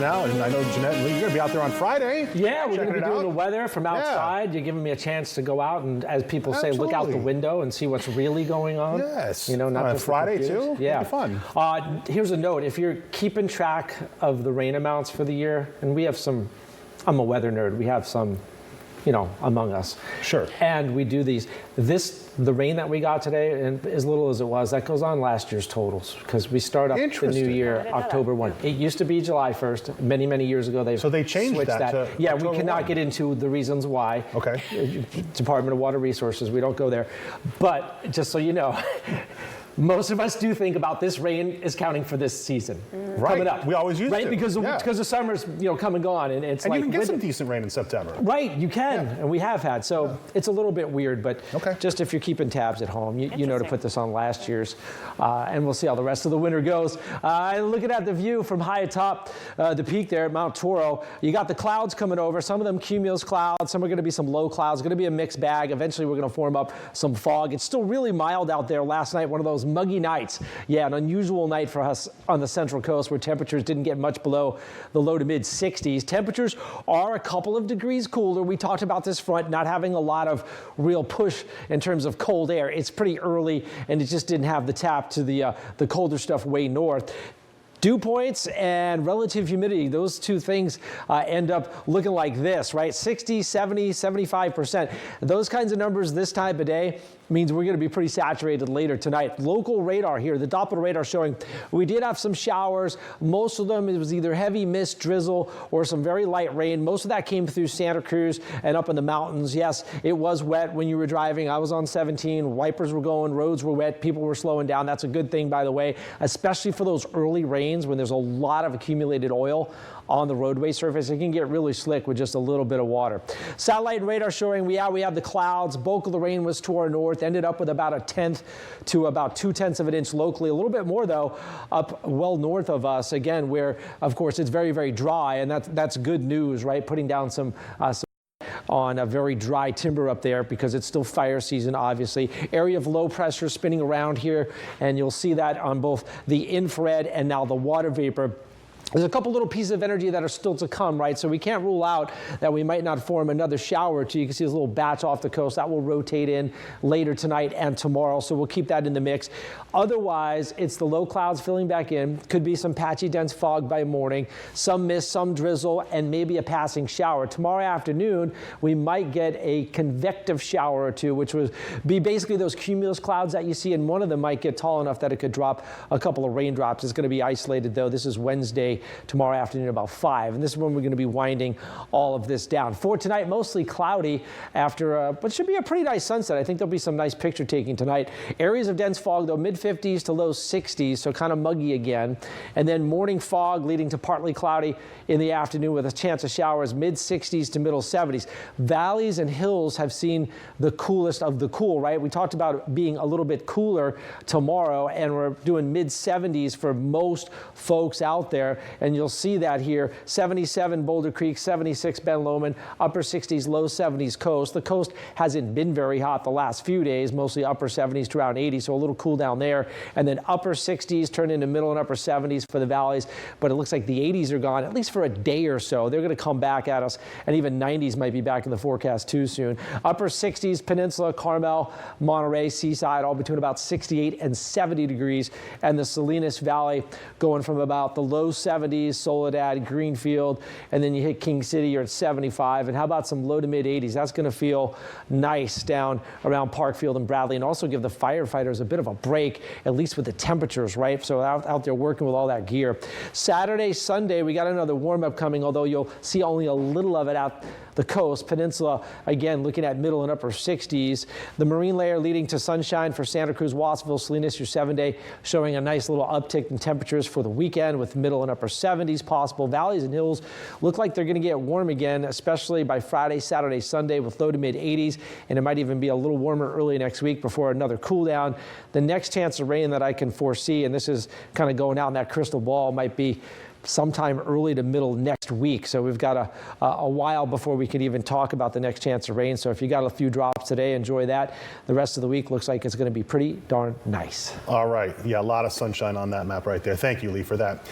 Now, and I know Jeanette and Lee, you're going to be out there on Friday. Yeah, we're going to be doing out. the weather from outside. Yeah. You're giving me a chance to go out and, as people say, look out the window and see what's really going on. Yes. You know, not just Friday too. Yeah, it'll be fun. Here's a note: if you're keeping track of the rain amounts for the year, and we have some, I'm a weather nerd. We have some, you know, among us. Sure. And we do these. The rain that we got today, and as little as it was, that goes on last year's totals because we start up the new year October 1. It used to be July 1st. Many, many years ago, they changed switched that. to yeah, October we cannot 1. get into the reasons why. Okay. Department of Water Resources, we don't go there. But just so you know, most of us do think about this rain is counting for this season coming up. We always use right to. Because the summer's come and gone, and it's and like you can get some decent rain in September. Right, you can, and we have had. So it's a little bit weird, but just if you're keeping tabs at home, you know to put this on last year's, and we'll see how the rest of the winter goes. Looking at the view from high atop the peak there at Mount Toro, you got the clouds coming over. Some of them cumulus clouds, some are going to be some low clouds. Going to be a mixed bag. Eventually, we're going to form up some fog. It's still really mild out there. Last night, one of those muggy nights. Yeah, an unusual night for us on the Central Coast where temperatures didn't get much below the low to mid 60s. Temperatures are a couple of degrees cooler. We talked about this front not having a lot of real push in terms of cold air. It's pretty early, and it just didn't have the tap to the colder stuff way north. Dew points and relative humidity, those two things end up looking like this, right? 60, 70, 75%. Those kinds of numbers this time of day means we're going to be pretty saturated later tonight. Local radar here, the Doppler radar showing we did have some showers. Most of them, it was either heavy mist, drizzle, or some very light rain. Most of that came through Santa Cruz and up in the mountains. Yes, it was wet when you were driving. I was on 17. Wipers were going. Roads were wet. People were slowing down. That's a good thing, by the way, especially for those early rains when there's a lot of accumulated oil on the roadway surface. It can get really slick with just a little bit of water. Satellite and radar showing we have the clouds. Bulk of the rain was to our north, ended up with about 1/10 to about 2/10 of an inch locally. A little bit more, though, up well north of us, again, where, of course, it's very, very dry, and that's good news, right? Putting down some on a very dry timber up there because it's still fire season, obviously. Area of low pressure spinning around here, and you'll see that on both the infrared and now the water vapor. There's a couple little pieces of energy that are still to come, right? So we can't rule out that we might not form another shower or two. You can see this little batch off the coast. That will rotate in later tonight and tomorrow, so we'll keep that in the mix. Otherwise, it's the low clouds filling back in. Could be some patchy, dense fog by morning, some mist, some drizzle, and maybe a passing shower. Tomorrow afternoon, we might get a convective shower or two, which would be basically those cumulus clouds that you see, and one of them might get tall enough that it could drop a couple of raindrops. It's going to be isolated, though. This is Wednesday, tomorrow afternoon about 5, and this is when we're going to be winding all of this down. For tonight, mostly cloudy after what should be a pretty nice sunset. I think there'll be some nice picture taking tonight. Areas of dense fog, though, mid-50s to low 60s, so kind of muggy again. And then morning fog leading to partly cloudy in the afternoon with a chance of showers, mid-60s to middle 70s. Valleys and hills have seen the coolest of the cool, right? We talked about being a little bit cooler tomorrow, and we're doing mid-70s for most folks out there. And you'll see that here, 77 Boulder Creek, 76 Ben Lomond, upper 60s, low 70s coast. The coast hasn't been very hot the last few days, mostly upper 70s to around 80, so a little cool down there. And then upper 60s turn into middle and upper 70s for the valleys, but it looks like the 80s are gone, at least for a day or so. They're going to come back at us, and even 90s might be back in the forecast too soon. Upper 60s, Peninsula, Carmel, Monterey, Seaside, all between about 68 and 70 degrees, and the Salinas Valley going from about the low 70s, Soledad, Greenfield, and then you hit King City, you're at 75. And how about some low to mid 80s? That's going to feel nice down around Parkfield and Bradley, and also give the firefighters a bit of a break, at least with the temperatures, right? So out there working with all that gear. Saturday, Sunday, we got another warm-up coming, although you'll see only a little of it out the coast. Peninsula, again, looking at middle and upper 60s. The marine layer leading to sunshine for Santa Cruz, Watsonville, Salinas, your 7-day, showing a nice little uptick in temperatures for the weekend with middle and upper 70s possible. Valleys and hills look like they're going to get warm again, especially by Friday, Saturday, Sunday with low to mid 80s, and it might even be a little warmer early next week before another cool down. The next chance of rain that I can foresee, and this is kind of going out in that crystal ball, might be sometime early to middle next week. So we've got a while before we can even talk about the next chance of rain. So if you got a few drops today, enjoy that. The rest of the week looks like it's going to be pretty darn nice. All right. Yeah, a lot of sunshine on that map right there. Thank you, Lee, for that.